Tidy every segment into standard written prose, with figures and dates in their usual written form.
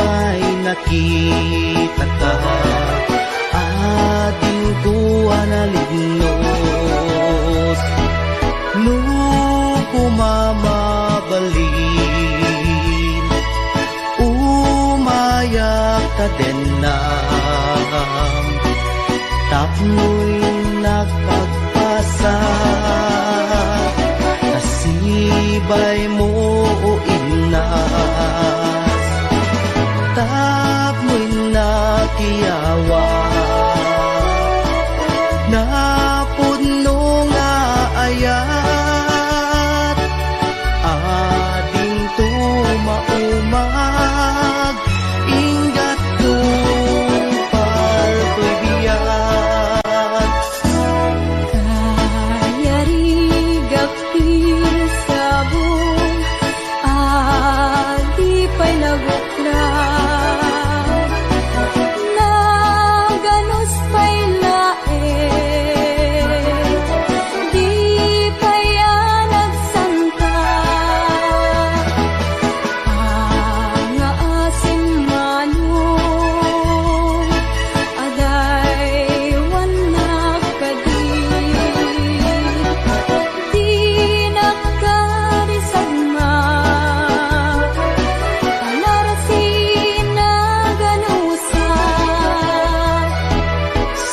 may nakita ka, ading tuwa na lignos. Nung kumamabalin, umayak ka din na, tapno'y nakagpasa. Kasibay mo o inas, tapno'y nakiyawa, napuno nga ayat, ading tumaumag, ingat tupal to'y biyat. Kaya rigapil sabong, adi pa'y naguklag, naganos pa'y lae, di pa'y nagsangka. Nga asin manong, aday wanak kadi, di nakarisagma, kalarasin na ganusa.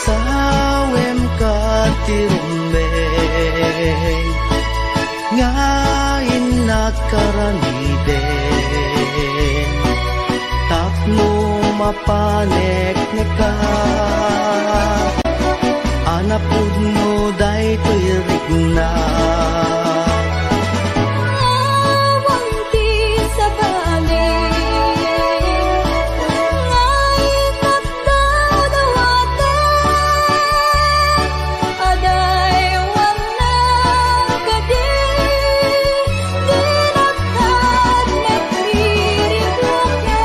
Sawem ka tirumbeng, ngayon nakaramiden, tapno mapanek na ka, anapud mo day to'y rigna. Awang ti sa balik, ngay nakdaw dawaten, aday wanak kadi, di nakad nagririgloken.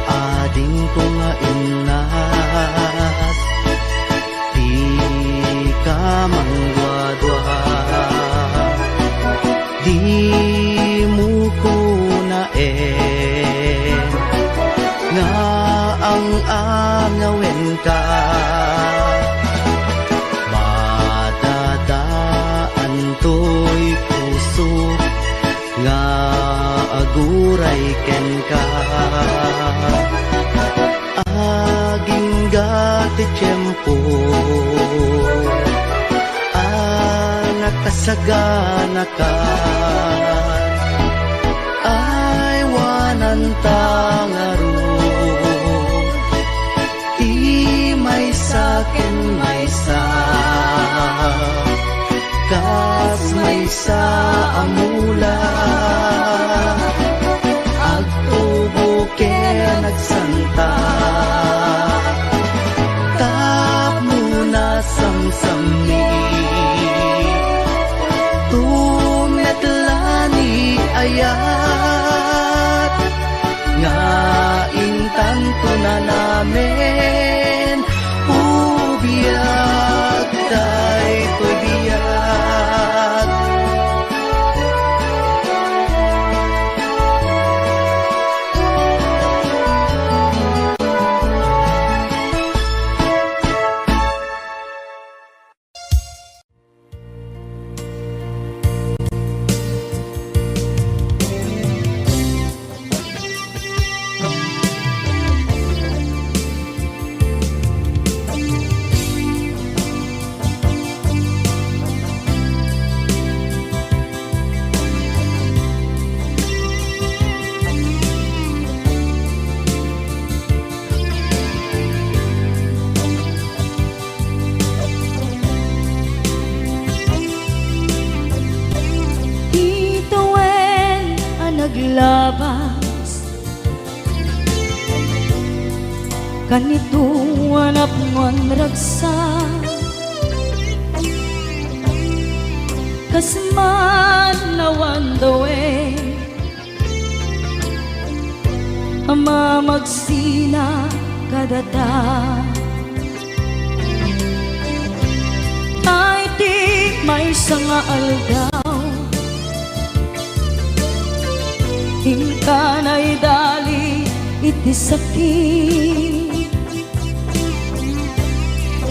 Ading ko nga inas, di ka mangwadwa, di mo ko naen, nga ang angawin ka, madadaan to'y puso, nga aguray ken ka. Aging gati tiyempo, nakasagana ka, ay wanan tangaro, di may sakin may sa, kas may sa amula, agtubo kaya nagsanta, tap muna samsami, tumetlani ayat, nga intanto na namin, ubiyag tay to'y biyag. naglabas kanito anak mon ragsa kasman nawan dawe ama magsina kadata ay di may sanga aldaw Hingkanay dali iti sakit,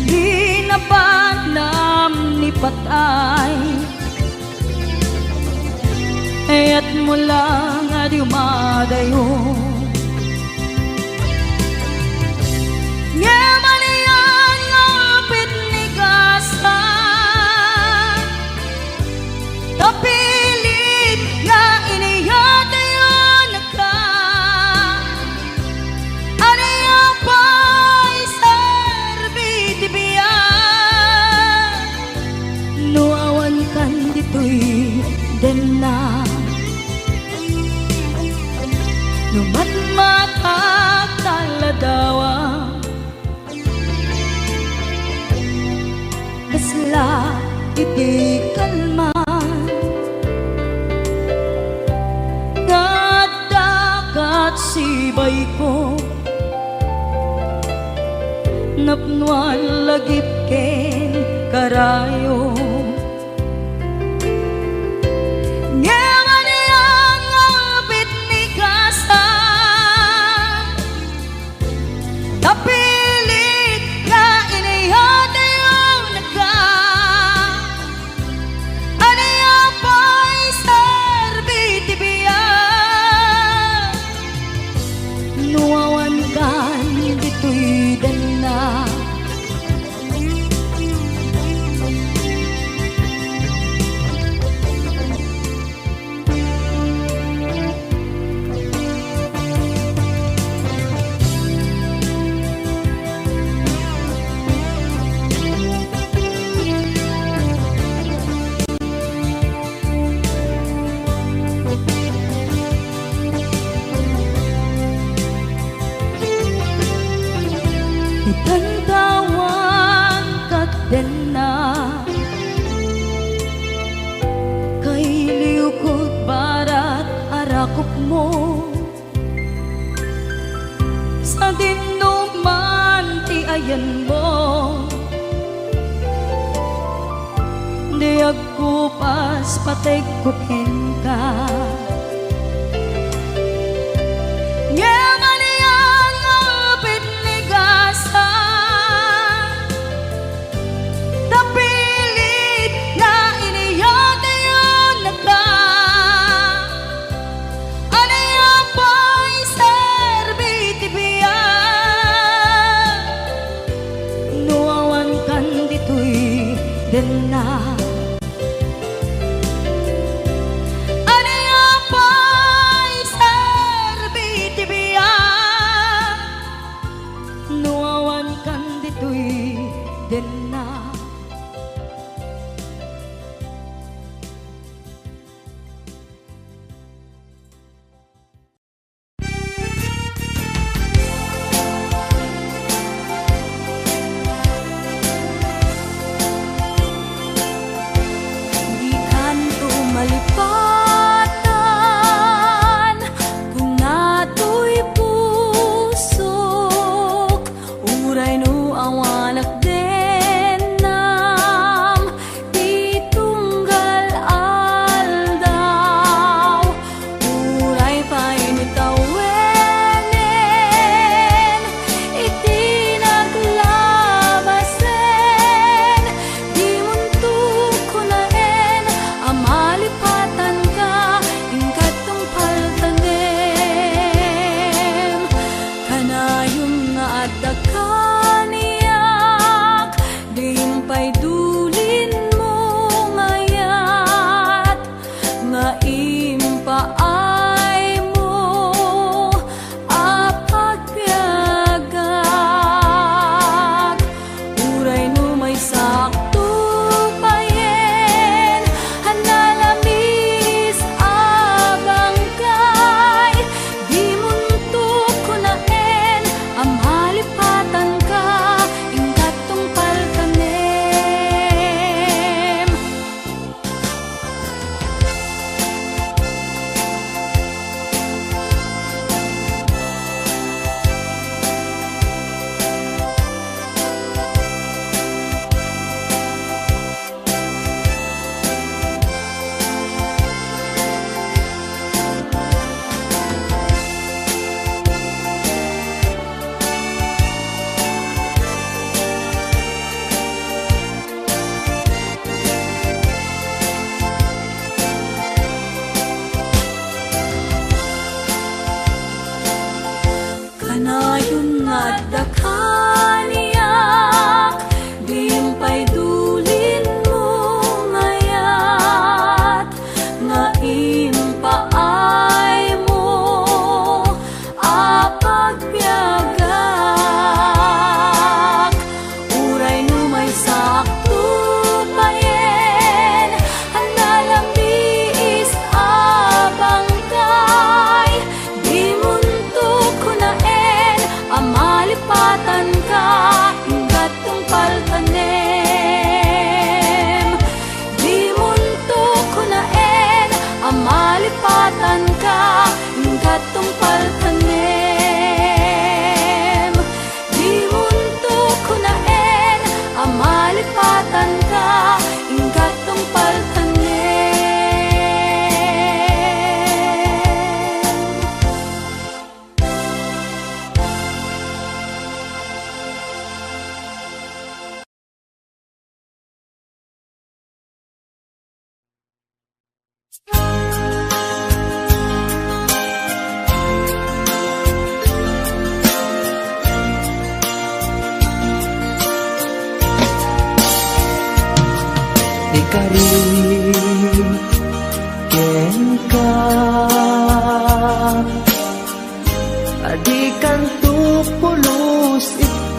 di na banam ni patay, at mula nga di umadayo. Nga maniyan ngapit ni gasa, tapilit nga iniyatayo na ka, aniya pa'y serbi tibiyan, nuawan kan dito'y den na. Numan matak taladawa, kasla iti kalman, nadakat sibay ko, napnuan lagip ken karayo. Tapilit nga iniyatayo na ka, aniya pa'y serbi tibiyan, nuawan kan dito'y dana. Itantawan kat den na, kay liukod barat arakop mo, sa dinuman ti ayan mo, di agkupas patay kupen ka. Den na aniya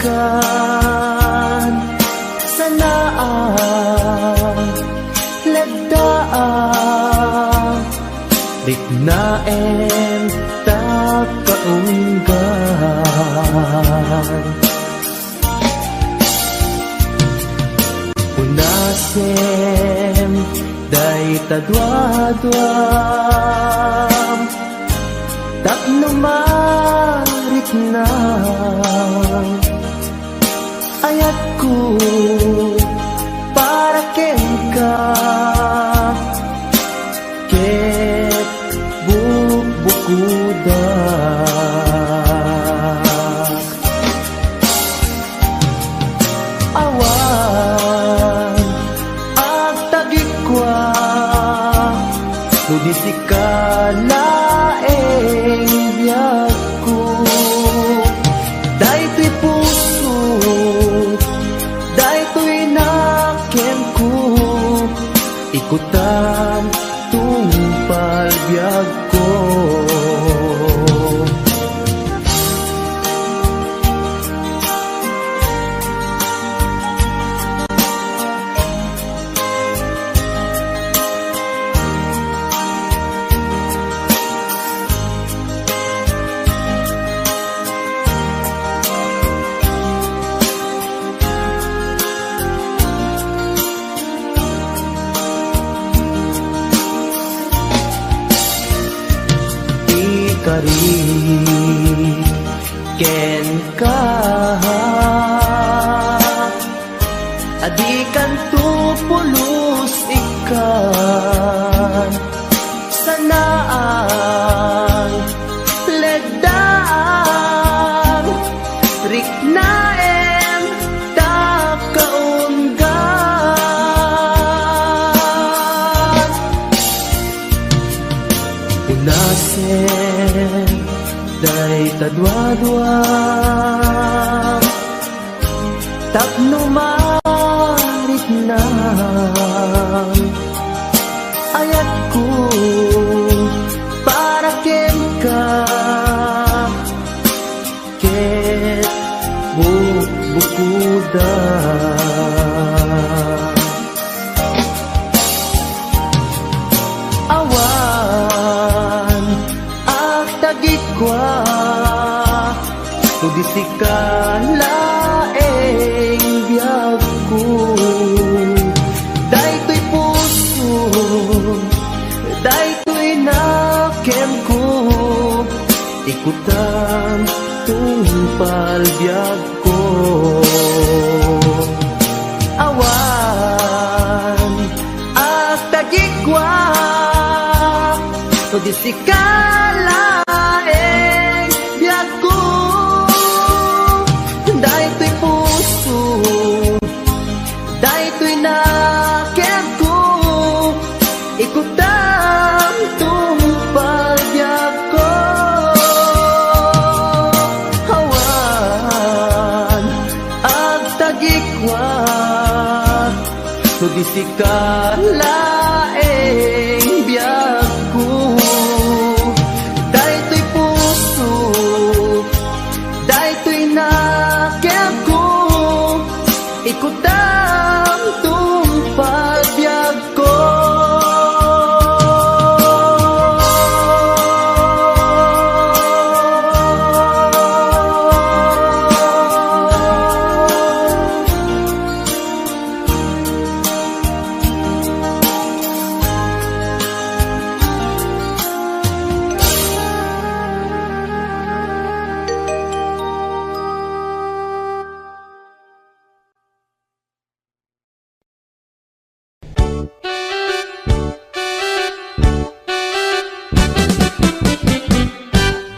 kan sanaan lagdaan dignaen ta kaunggan unasem day tadwadwam tapno marik na ayatku para kenka ket bukuda awan ag tagikwa nudi sikalaeng biyagko daytoy puso daytoy nakem ko ikutan tungpal biyagko kari ken ka adikan tu pulus ikan sanaan ledaan riknaen ta kaunggan unasen day tadwadwam tapno marik na ayatku para kenka ket bukuda awan ag tagikwa nudi sikalaeng biyagko daytoy puso daytoy nakem ko ikutan tungpal biyagko awan at tagikwa nudi sikalaeng biyagko daytoy puso daytoy nakem ko ikutan tungpal biyagko awan ag tagikwa nudi sikalaeng biyagko daytoy puso daytoy nakem ko ikutan tungpal biyagko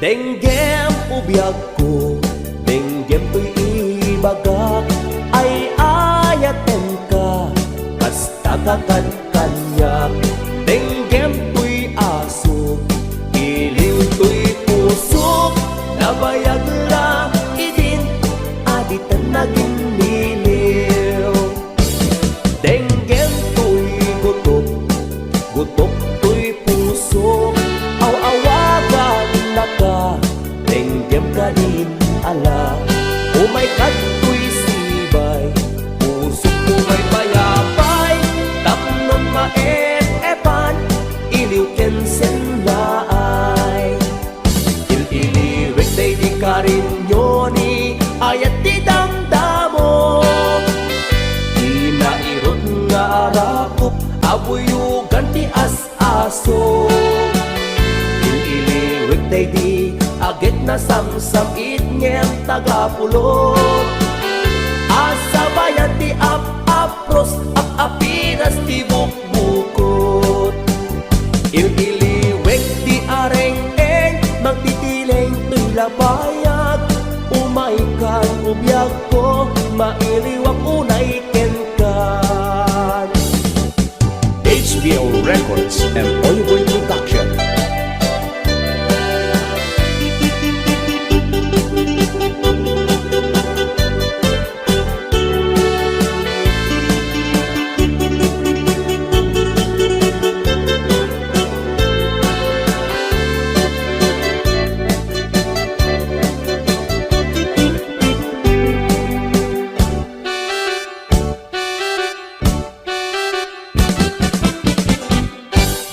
Denggem ubiag ko, denggem to'y ibagak, ay ayaten ka, basta kakan-kanyak. Denggem to'y aso, iliw to'y pusok, nabayag lang idin, aditan naging niliw. Denggem to'y gutok, gutok to'y pusok, aw-awagan na ka, denggem ka din ala, umay kat agit na samsam itngem tagapulot. Asa bayan ti apros apiras ti bukbukot. Ililiwek ti areng-eng magtitileng tuy labayag. Umay kan ubiyag ko mailiwak unay kenkan. HBO Records and Oliver Production.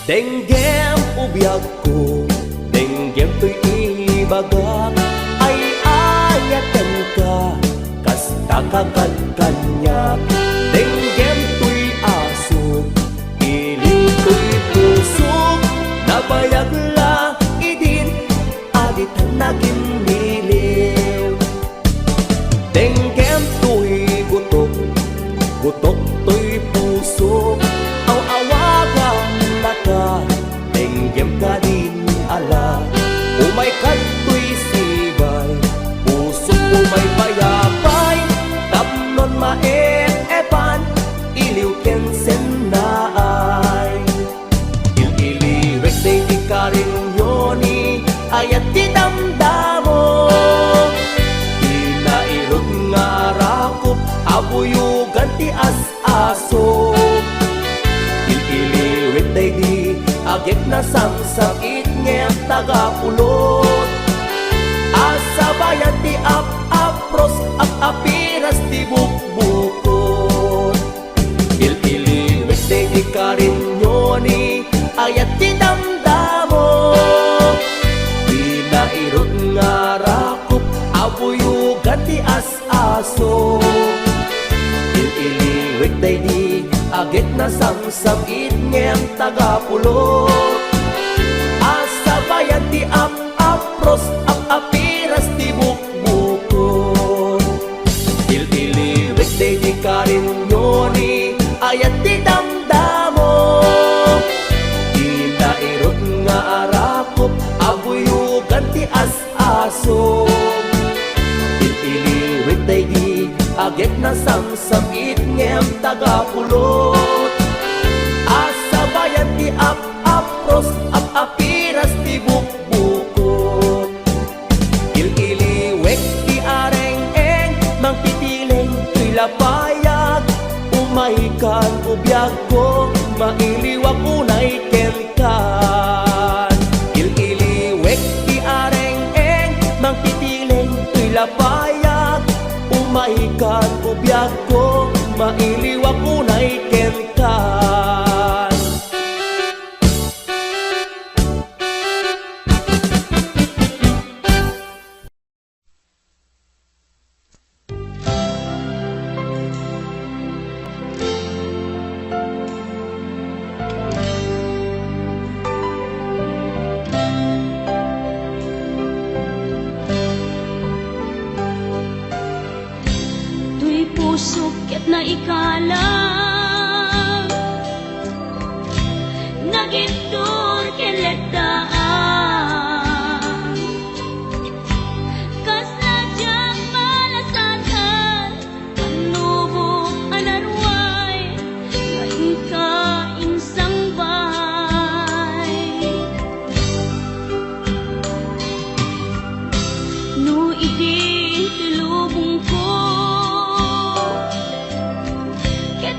Denggem ubiyag ko, denggem to'y ibagak. Ay ayaten ka, kasta kakagkanyak. Denggem to'y aso, iling to'y pusok. Nabayag la idin, aditan naging miliw. Denggem to'y gutok, gutok to'y pusok. Aw-awagan ka, denggem ka din ala. Umay kato'y sibay, puso umay payapay. Tapnon maep-epan, iliw kensen na ay. Il-iliwek day di ka rin yoni, ayat di damdamo. Inairog nga rakop, abuyugan ti as-aso. Il-iliwek day di agit na samsam itngem tagapulot. Asa bayan ti apros apiras ti bukbukot. Il-iliwek day di ka rin yoni, ayat ti damdamo. Di nairot nga rakop, abuyugan ti as-aso. Il-iliwek day di agit na samsam itngem tagapulot. Asa bayan ti apros apiras ti bukbukot. Il-iliwek day di ka rin yoni, ayat ti damdamo. Di nairot nga arakop, abuyugan ti as-aso. Il-iliwek day di agit na samsam itngem tagapulot. Asa bayan ti apros apiras ti bukbukot. Il-iliwek ti areng-eng mangtitileng tuy lapayag. Umay kan ubiyag ko mailiwak unay kenkan. Il-iliwek ti areng-eng mangtitileng tuy lapayag. Umay kan ubiyag ko mailiwak unay kenkan. Tuy pusok ket na ikalang nagitur keledaan. Kas nadyang malasakan panubok anarway ngayon ka insang bahay. No idi tilubong ko ket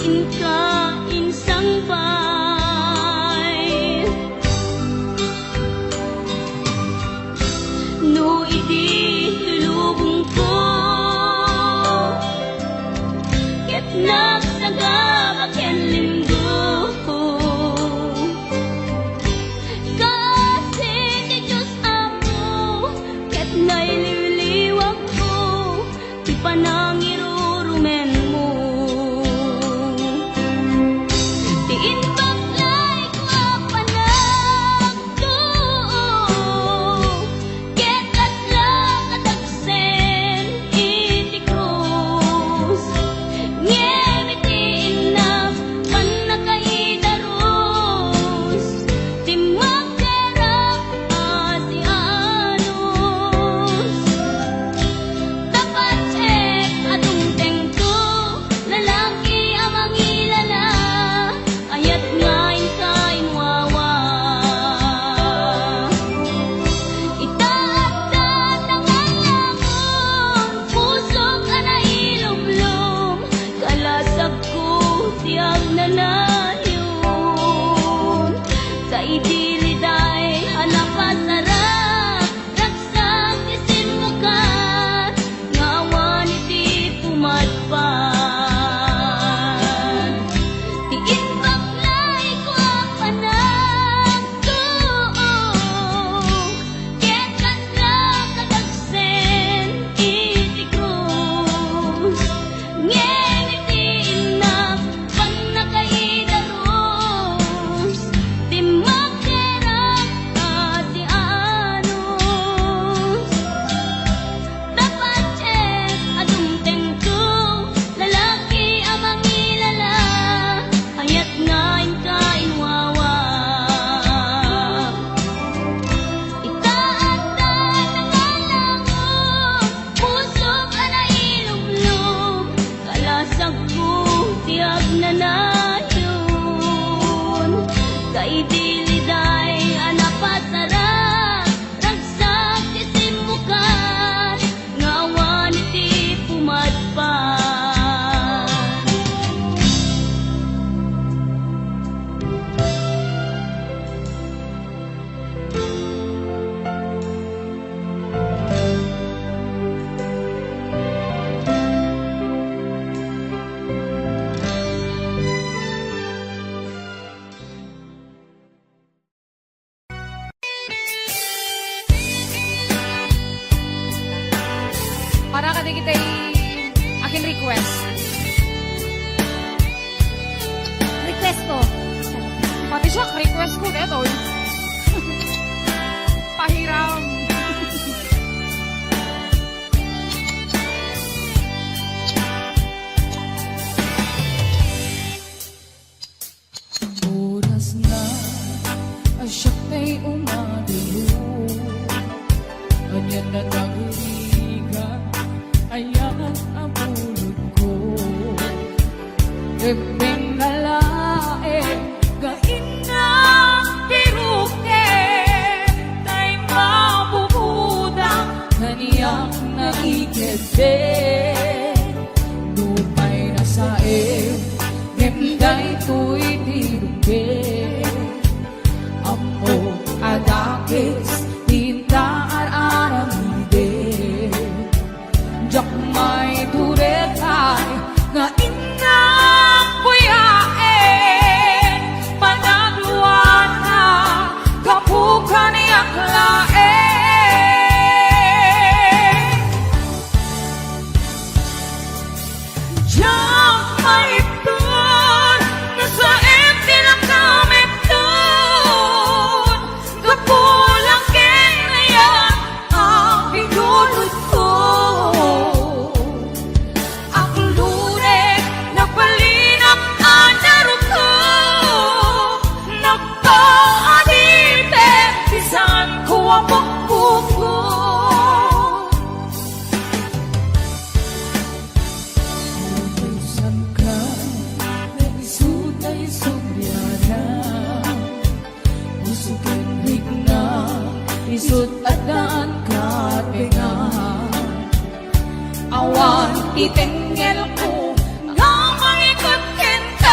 ka insang bay no idi lubong ko ket nagsagabak linggo kasi ti Diyos amo ket naililiwag ko ti panangirurumen mo ti inbaklay ko apanag to ket atla katagsen iti krus ngem iti inap panakaidarus ti magderap ati anus dapat check adung tengko lalaki amang ilala ayat ngain kain wawa itaat tangalangon pusok ana ilumlum kalasag ko tiyag nanayon sa idiliday hanapasarap ragsak isin mo ka ngawan iti pumadpan ti inbaklay ko apanag to ket katla katagsen iti krus ngem iti inap panakaidarus ti magderap ati anus dapat check adung tengko lalaki amang ilala ayat ngain kain wawa itaat tangalangon pusok ana ilumlum kalasag ko tiyag nanayon kaidiliday anapasarap ragsak isin mo ka ngawan iti pumadpan Para ka di kita akin request. request ko Pati siya, request ko dito. Pahiram. Oras na asyak ta'y umadiyo. Ganyan na naghihigan, ayan ang pulot ko. Iping nalae, gain na piruke, tay mabubudang kaniyang naikete. Lumay na sae, ngemday to'y tiruke. Amo adakis, tintaan aramide. Jak may turetay, nga inang buyae. Panagluan na, kapukan niyang lae. Jak may tun, nasa empty lang kami tun. Kapulang kaya ang pinulot ko. Ang lunes, nagpalinap ang naro ko. Nagpaadite, bisan ko ang pagpupo. Utusan ka, naisutay subyana. Usukin higna, isut adan ka tenga. Awan itengel ko, nga mangikot kenta.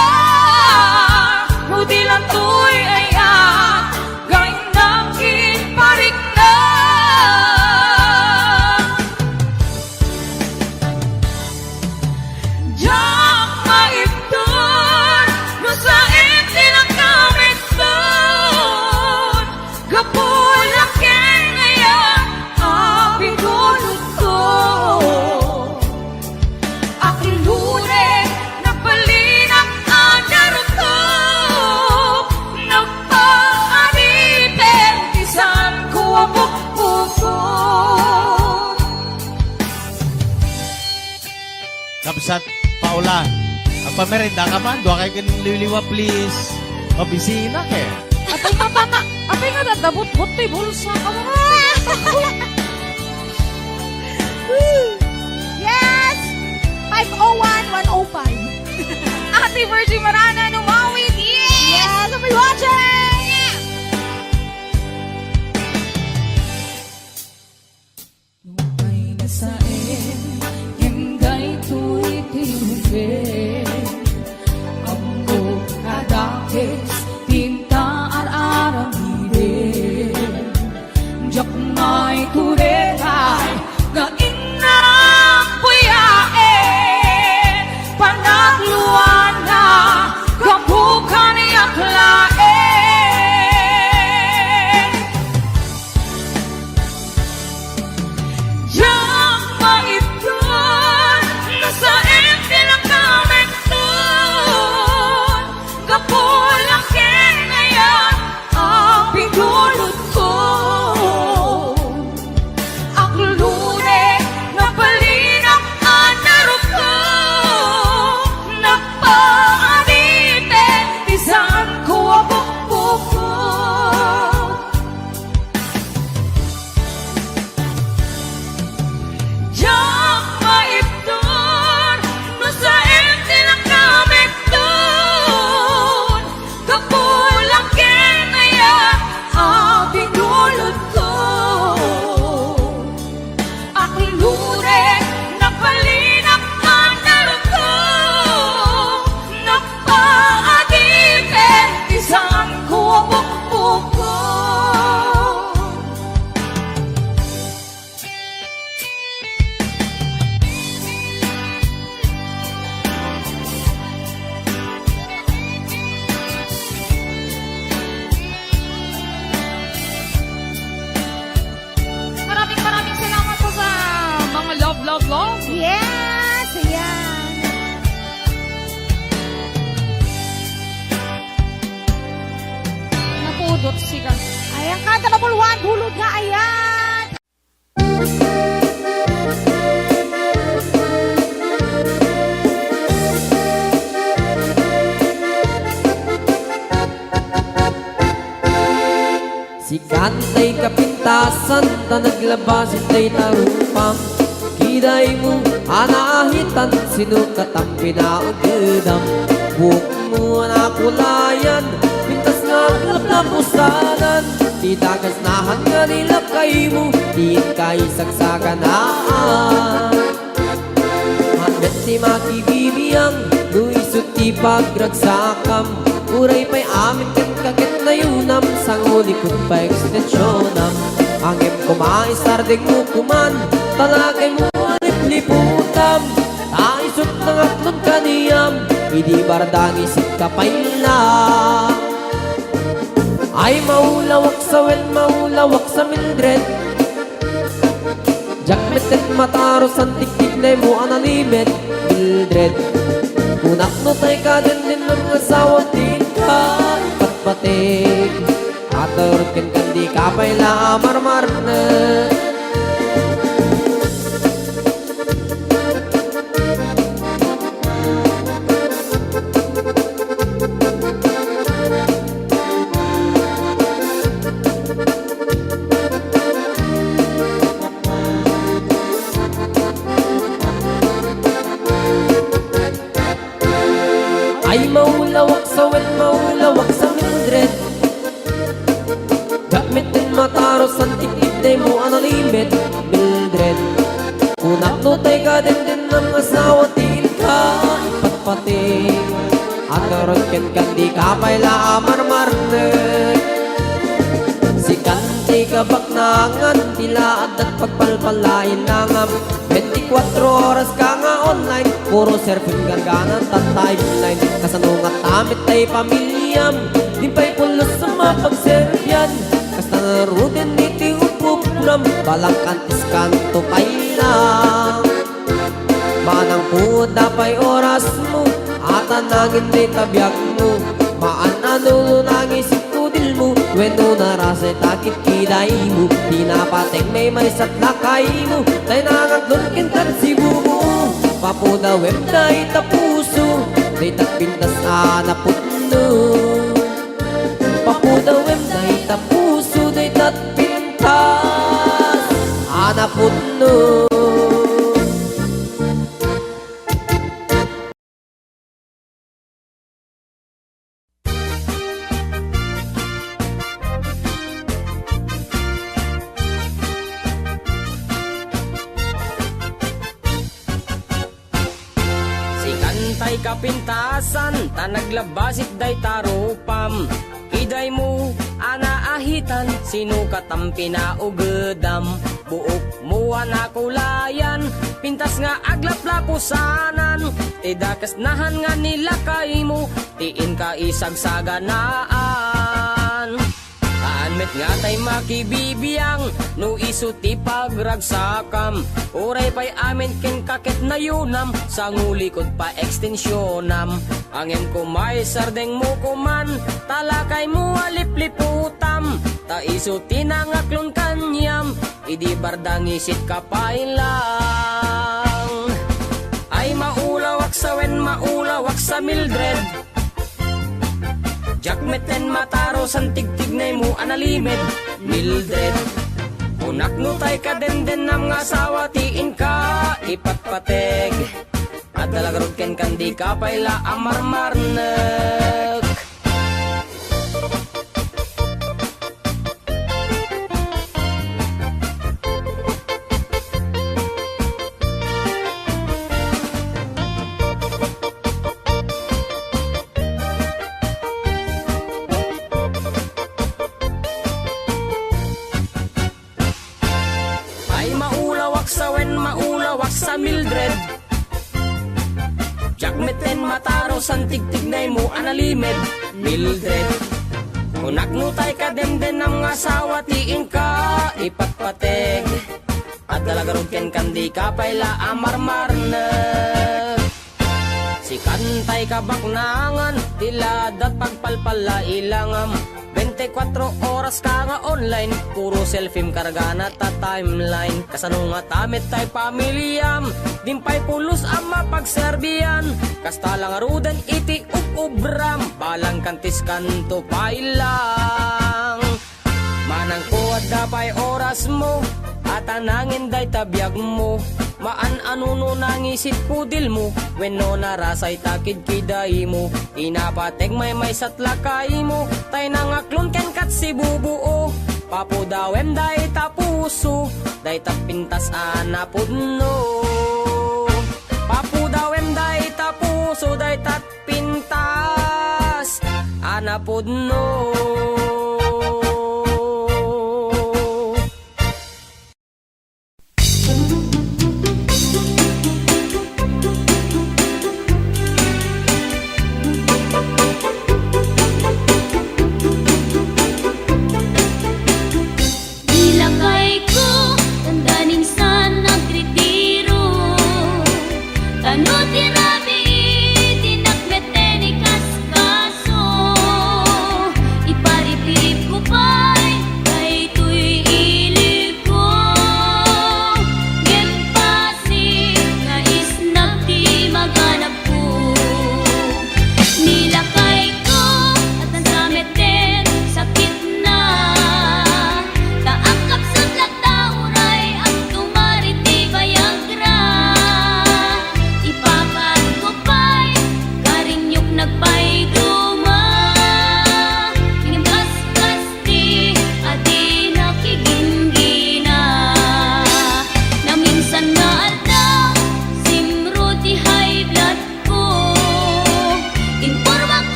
pamerenda ka man. Doa kay liliwa, please. Mabisina ke. Apay matana, apay nga dadabot-bot to'y bulsa ka mo. Yes! 501-105. Ate Virgie Marana, numawid. Yes! Yes! I'll be watching! Lumay na sa hingay to'y tinubig. Ambo kadakis, tinta ar-aramidin. Diyak may kurekay, na inang puyain. Panagluan na, kabukan yaklain. Diyak maipon, nasa empty lang kami doon. Kapulang ngayon ang pinulot ko. Ang lune na balinak anarap ko. Nagpaanite, tisan ko ang bukbuk ko. Diyak maipon, nasa empty lang kami doon. Kapulang kinaya ang pinulot ko. Ang lure na balinak anarap ko. Nagpaanite, tisan ko ang bukbuk ko. Maraming salamat po sa mga love. Yes! Ayan! Napudot siya. Ayan ka, talabulwan, bulod nga, ayan! Si kantay kapintasan, ta naglabas itay tarupang. Kiday mo, anahitan, sinukat ang pinaagdam. Buhok mo na kulayan, pintas nga ang lapusanan. Di dagas nahan nga nila kay mo, di kay saksakanaan. Hanggat si makibibiyang, nuisot ti pagragsakam. Uray pa'y amin kan kakit na yunam, sang ulikot pa ekstensyonam. Angem kumaisarding mo kuman, talagay mo alip-liputam. Taisot ng atlon kaniyam, hindi bardang isip kapayla. Ay maulawak sa wen, maulawak sa Mildred. Jakmetet mataros ang tiktik na mo analibet, Mildred. Kunak no tay ka din ng asawa din ka ipatpatig. Aturkin kandi ka pa'y lamarmar na. Ay maulawak sa wen, maulawak sa Mildred. Gamit din mataros ang tikitay mo analimit, Mildred. Kunak no tay ka din ng asawa tiin ka ipatpating. At karongken kandi ka pa'y laamarmarnet. Si kanti ka baknangan, tilaad at pagpalpalain langam. 24 oras ka nga online, puro surfing garganan at timeline. Kasanungat tamit tay pamilyam, di pa'y pulos sa mapagservyan. Kasta narudin iti upupram, balang kantis kanto pa'y lang. Manang po dapay oras mo, at anangin may tabyak mo. Maanano nang isip ko dil mo, weno narasay takit kiday mo. Di napateng may marisat lakay mo, tay nangaglon kintan si bumo. Papo na web na itapuso, day tapintas anapudno. Papudawem day tapuso day tatpintas anapudno. Kantay kapintasan, ta naglabasit day tarupam. Kiday mo, anaahitan, sino katampi na ugedam. Buok mo anakulayan, pintas nga aglaplapusanan. Tidakas nahan nga nila kay mo, tiin ka isagsaganaan. Kaanmet nga tay makibibiyang, no isuti pagragsakam. Uray pa'y amin ken kakit na yunam, sa ngulikod pa ekstensyonam. Angem ko may sardeng mo kuman, talakay mo alipliputam. Ta isuti na ngaklon kanyam, idi bardang isit kapailang. Ay maulawak sa wen, maulawak sa Mildred. Jakmeten mataro san tigtignay mo analimed Mildred. Unak no tay ka den nam nga asawa tiin ka ipatpateg. At dalagarod ken kandi ka payla amarmarnek. Maulawak sa Mildred. Jakmeten mataro san tigtignay mo analimed Mildred. Unak nutay ka den ang asawa tiin ka ipatpateg. At dalagarod ken kandi ka payla amarmarnek. Si kantay ka baknangan, tiladat pagpalpala ilangam. 24 oras ka nga online, puro selfie karga na ta timeline. Kasano nga tamit tay pamilyam, dimpay pulos ang mapagserbiyan. Kasta lang arudan iti ubram, palang kantis kanto pailang. Manang kuwad dapay oras mo, at anangin day tabiyag mo. Maan anuno nangisit kudil mo, when no narasay takid kiday mo. Inapateg may satlakay mo, tay nangaklon ken kat si bubuo. Papudawem day tapuso, day tapintas anapudno. Papudawem day tapuso, day tatpintas anapudno.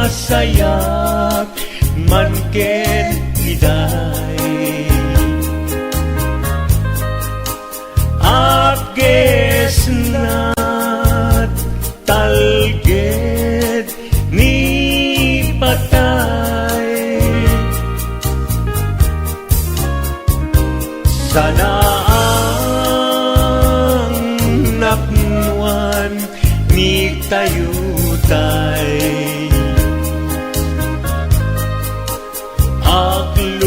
sayak man ken iday Akes na talged ni patay Sana ang napnuan ni tayutay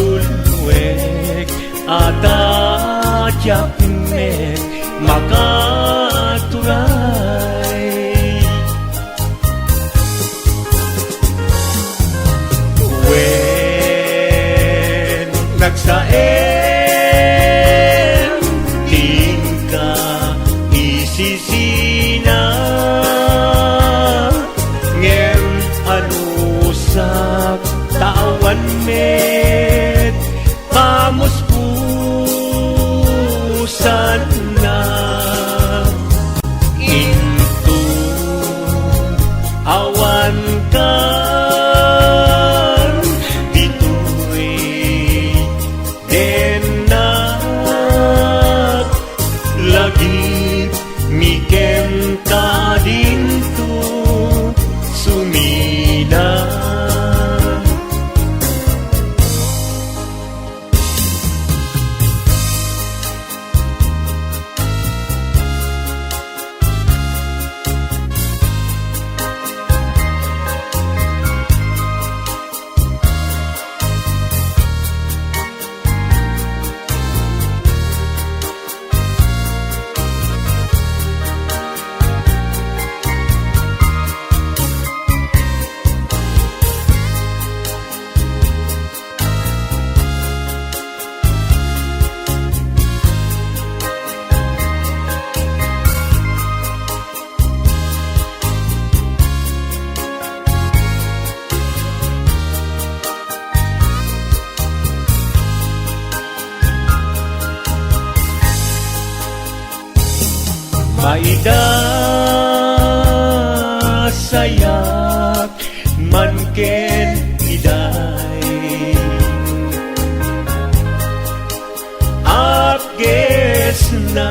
Aglulwek at adyakmek makaturay When nagsaem tingka isisina ngem anusak tawan met pamuspusan na into awan kan dito'y denak lagi mikem ka dinto sumina Maida sayak man ken iday Akes na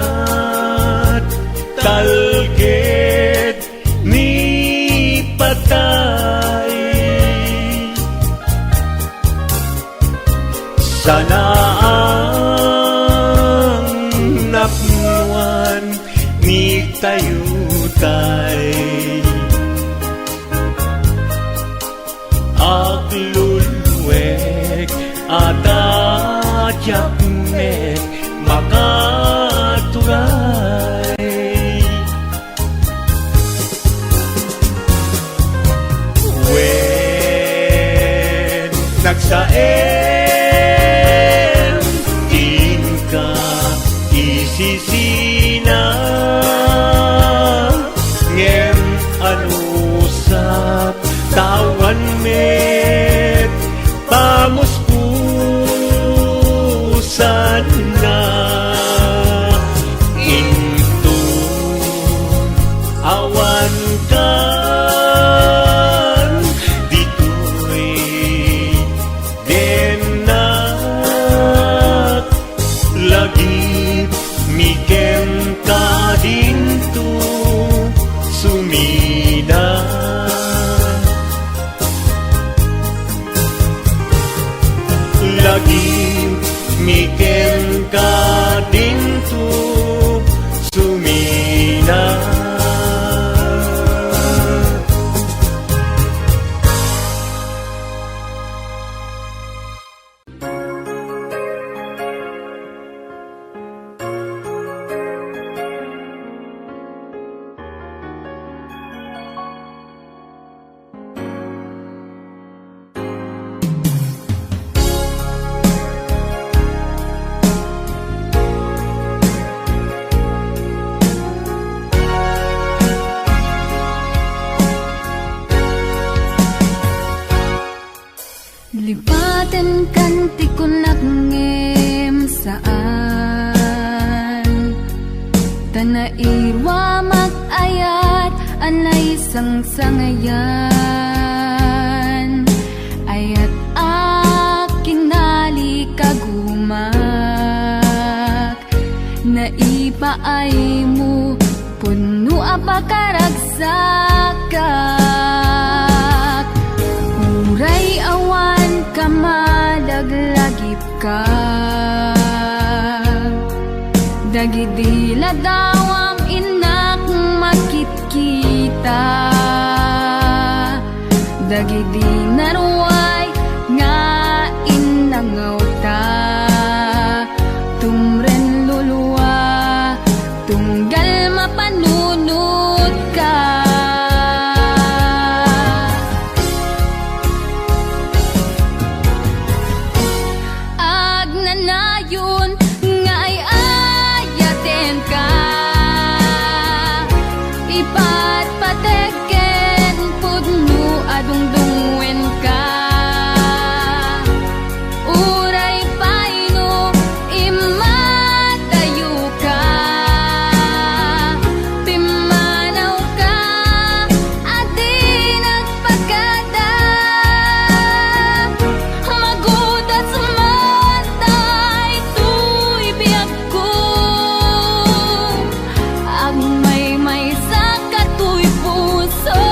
talged ni patay Sana ang napnuan ni tayutay Aglulwek at adyakmek makaturay When nagsaem tingka isisina ngem anusap tawan met pamuspusan na into awan kan dito'y denak lagi mikem ka dinto sumina lagi mikem ka dinto sumina Lipaten kan tikunak ngem saan Tanairwa mag-ayat alay sang sangayan ayat akinali kagumak naipaay mo puno apakaragsakak uray awan ka malaglagip ka dagidila dawam inak makitkita dagidi naruay nga inangaw ta tumren luluwa tunggal mapanunod ka agnanayon nga ay ayaten ka ipatpateken pudno adungdungwen ka uray paino imatayo ka pimanaw ka adi nagpagada magudat sumatay tuy biyak ko ang may sa katuy puso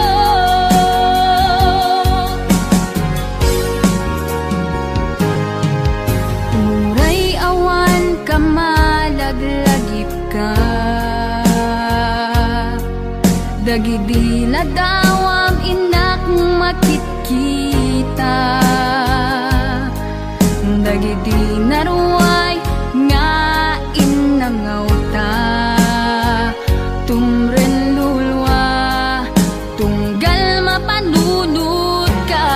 uray awan ka malaglagip ka dagidila dawam inak makitkita dagidi naruay nga inangaw ta tumren lulwa tunggal mapanunod ka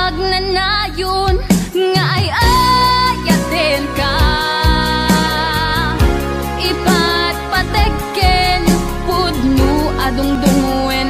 agnanayon nga ay ayaten ka ipatpateken pudno adungdungwen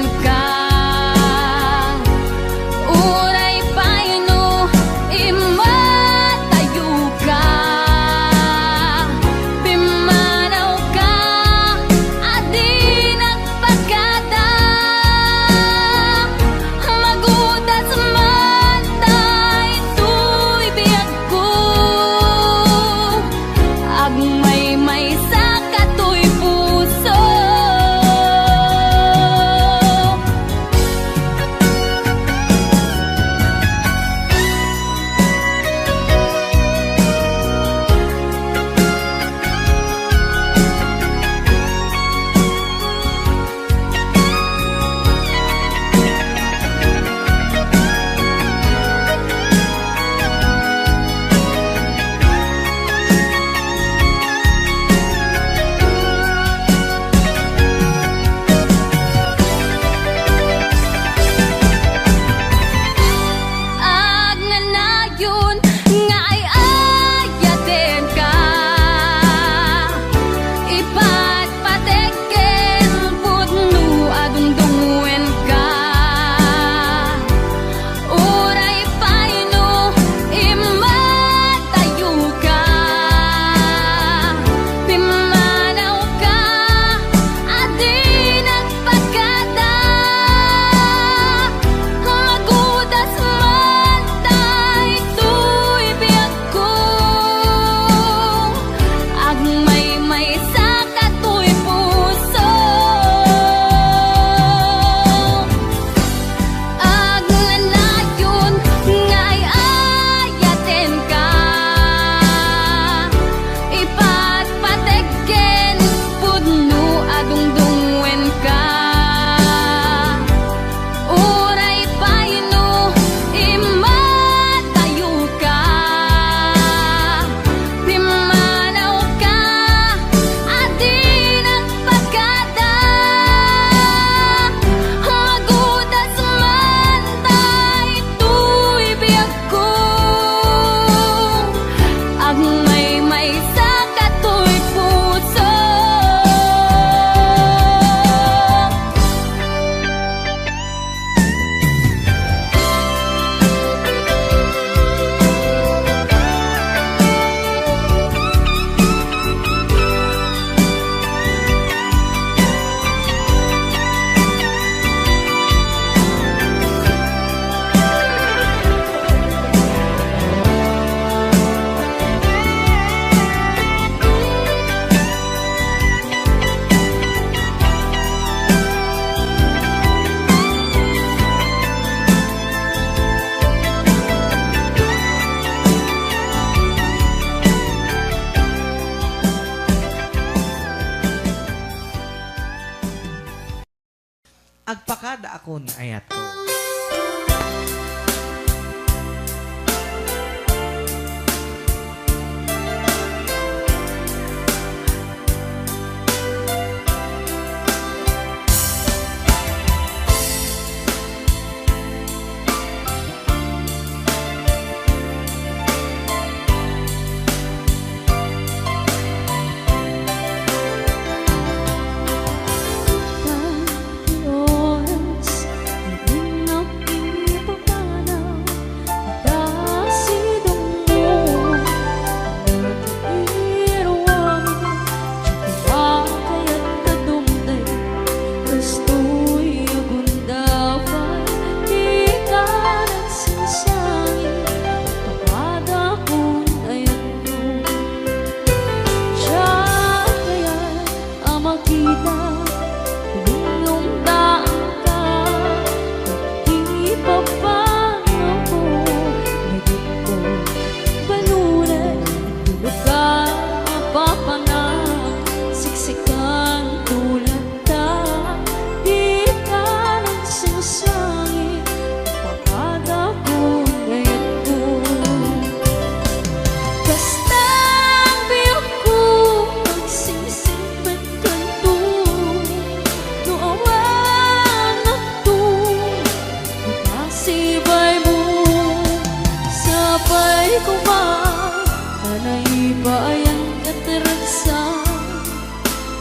agpakada akon ayat ko.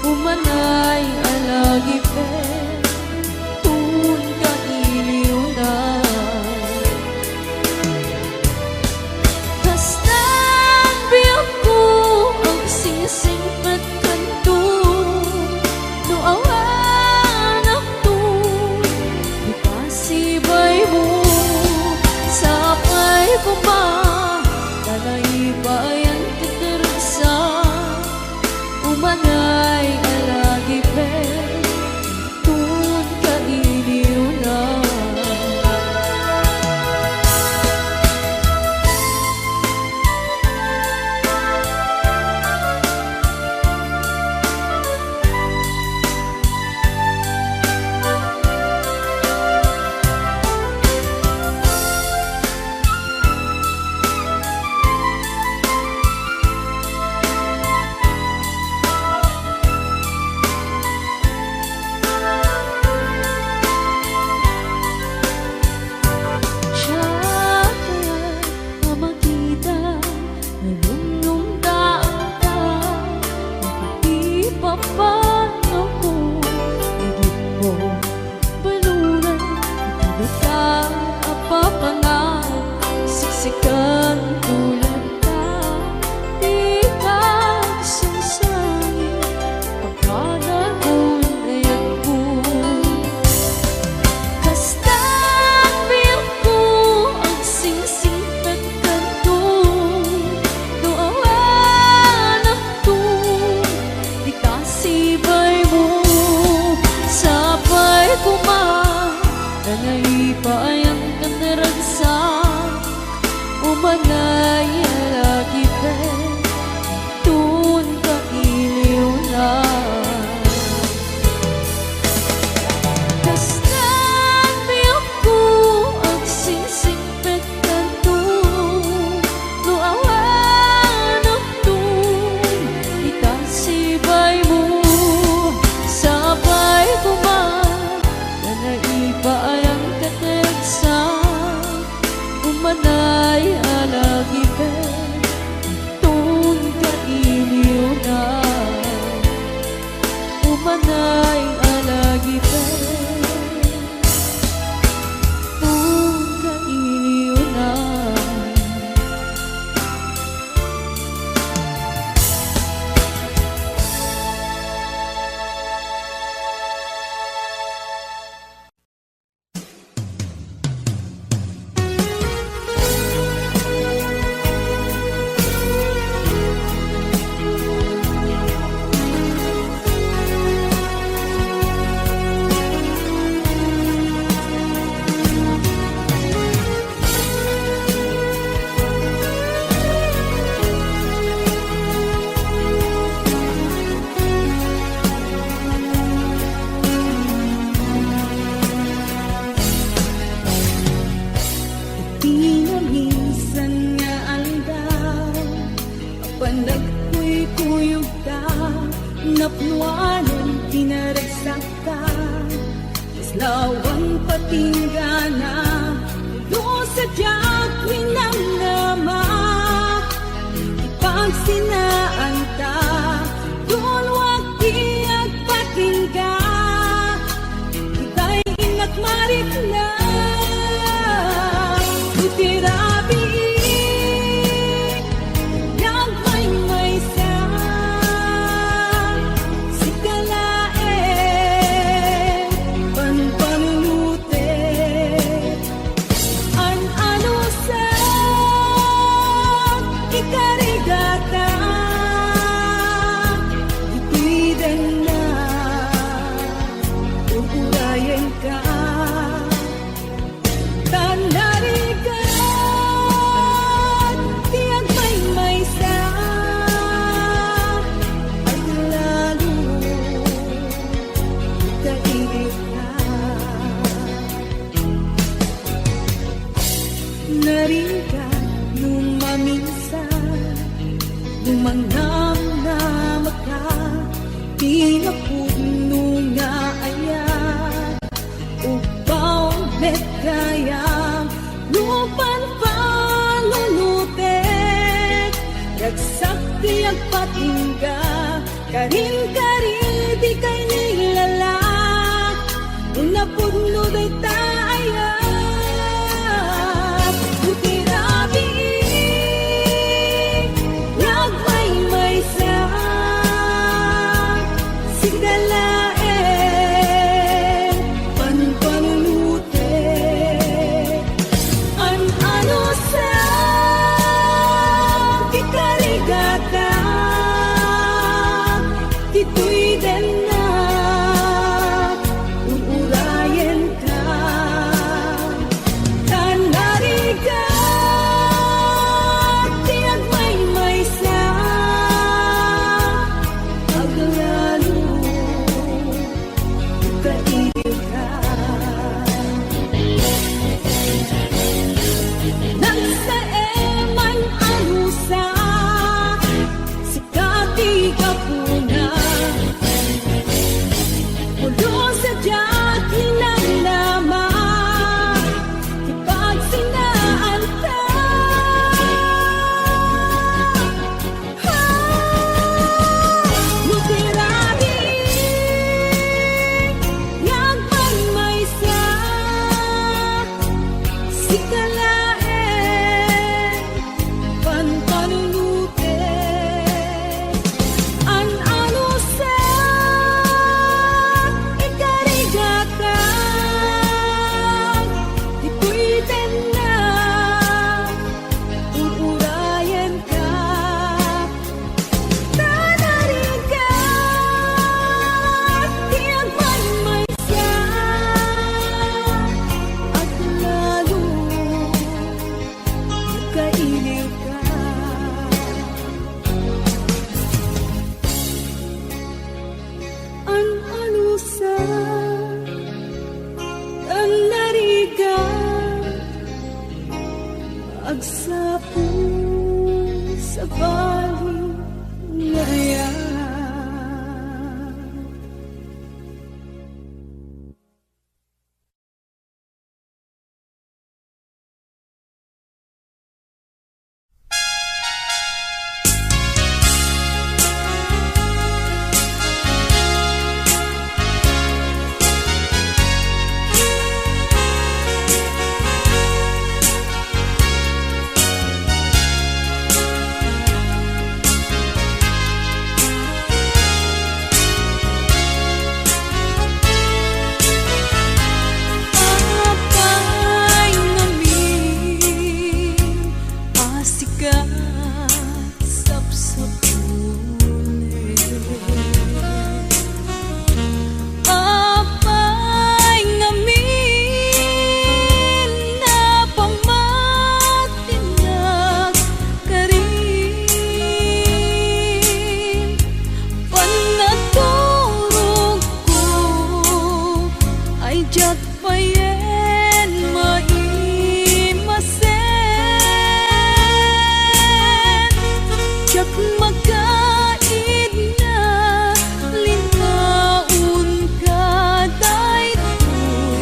Umanay alagi pe tun ka iliw na kastan biyok ko ang sisingpat kanto doawan ako ikasibay mo sapay ko ba talay bayan katerasa umanay alagi pe tun ka iliw na siksikan tulad ka di ka sangsangin pagkanagon ayan ko kastan biyok ko ang singsingpet kanto doawan ako di kasibay mo sabay kumain nanay paayang kandaragsak umanay alagi pe tun ka iliw na kastan biyok ko ang singsingpet kanto doawan ako ikasibay mo sabay kumain nanaibaayang kategsak umanay alagi pe tun ka iliw na umanay alagi pe tun ka iliw na Lawan patinggana, lusadyak minamnama, ipagsinaan ta, dulwag di at patingga, itay inak marit na, utirabi, nagmay-may sa, sikalae, panpanulute, an-ano sa, ikarigata, itidan na, ugurayan ka, tanarigat, tiyag may sa, at lalo, kaibig ka. Narigat, lumaminsan, lumangnam na maka, pinapuno nga ayat, upaw met kayang lupan panulutet, ragsak tiyag patingga, karin-karin di kay nilala, unapuno day taayat, utirabi, nagmay-may sa, sikalae, panpanulute, an-ano sa, ikarigata, ito'y din na, uurayan ka, tanarigat, tiyag may sa, paglalo, kaibig ka. Nagsaeman anusa, sikati ka puna, mulo sa diyak hinanama, ipagsinaan ta. Lutirabi, yagmay sa, sikalae, panpanulute, an-ano sa, ikarigata, ipwitin na, uurayan ka, tanarigat, tiyag may sa, at lalo, kailiw ka. An-ano sa, tanarigat, agsapo sa bali ngayon. Apay namin, asikat, sapsapulit. Apay namin, napamatinag ka rin. Panaturog ko ay diyak payen maimasen, diyak makain na, lingaun ka daytoy.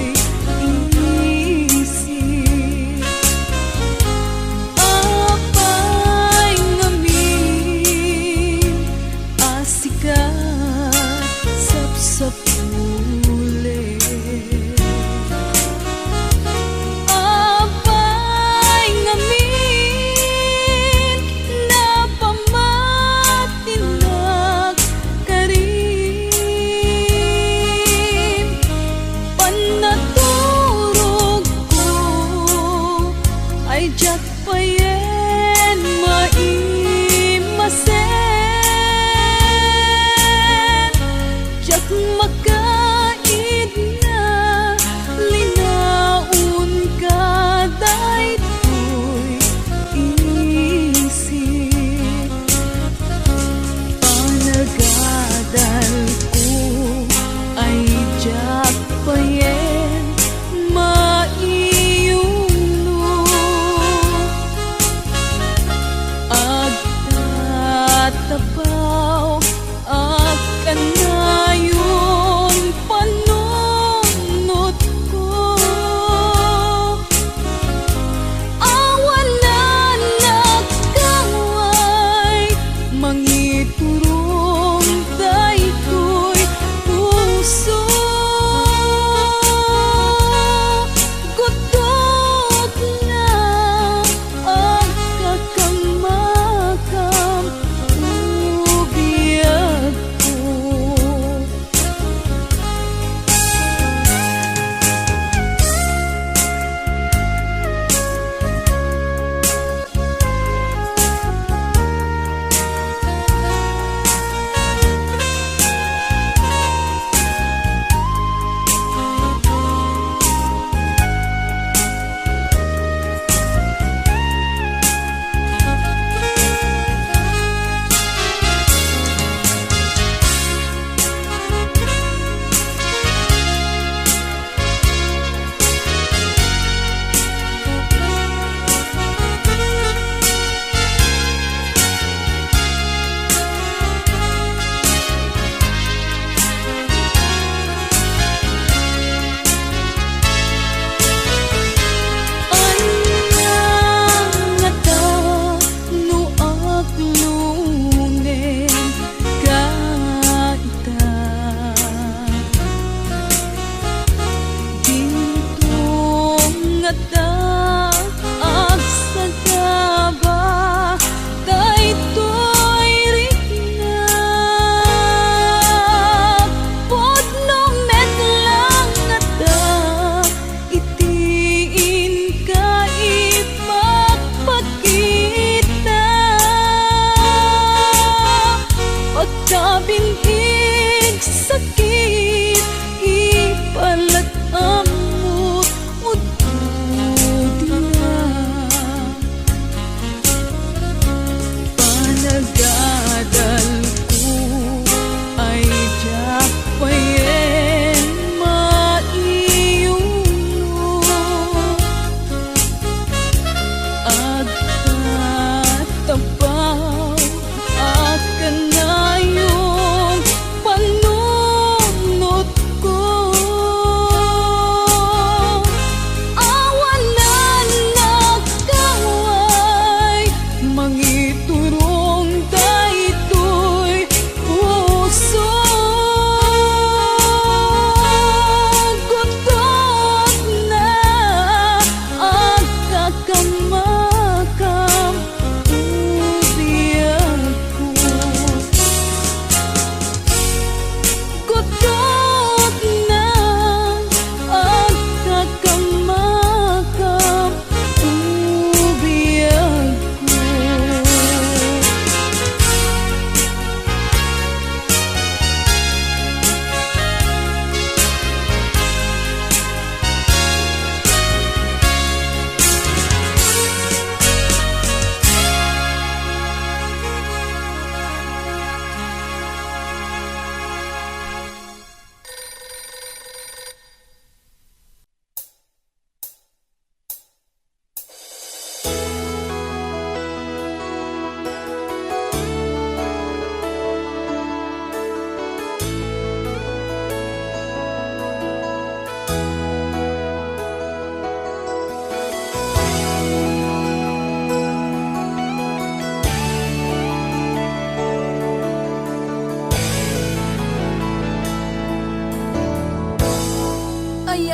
ulit. Apay ngamin na pamatinag ka rin. Panaturog ko ay diyak payen maimasen. Diyak makaid na linaon ka daytoy isip. Panagadal ko ay diyak payen maiyuno. Agtatapaw ak kanayon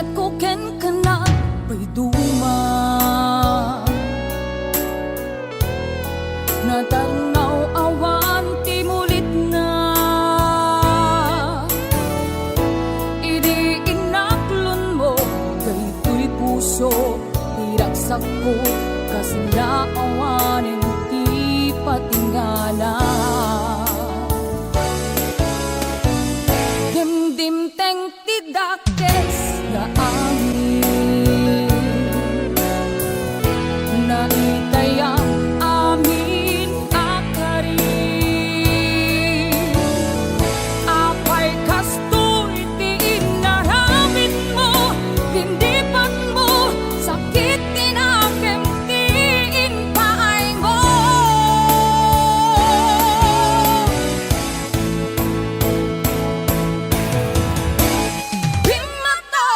ket ko ken kana pay duma natarnaw awan ti mulit na idi inaklon mo kayto'y puso tiraksak ko kasla awanin ti patingala dimdim teng tidakes na amin na itayang amin akari apay kastoy ti inaramid mo tindipan mo sakit tinakem ti inpaay mo Pimato,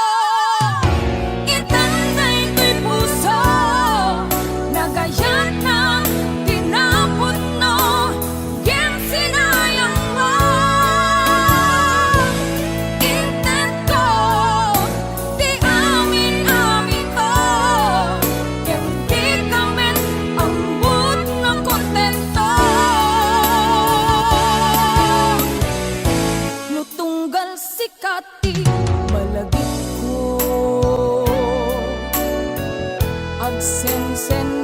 itanday ko'y puso nagayat ng tinapon no Yan sinayang mo Intento, di amin-amin ko Yan di kamen ambut ng kontento Nutunggal sikati malagit ko Agsen-sen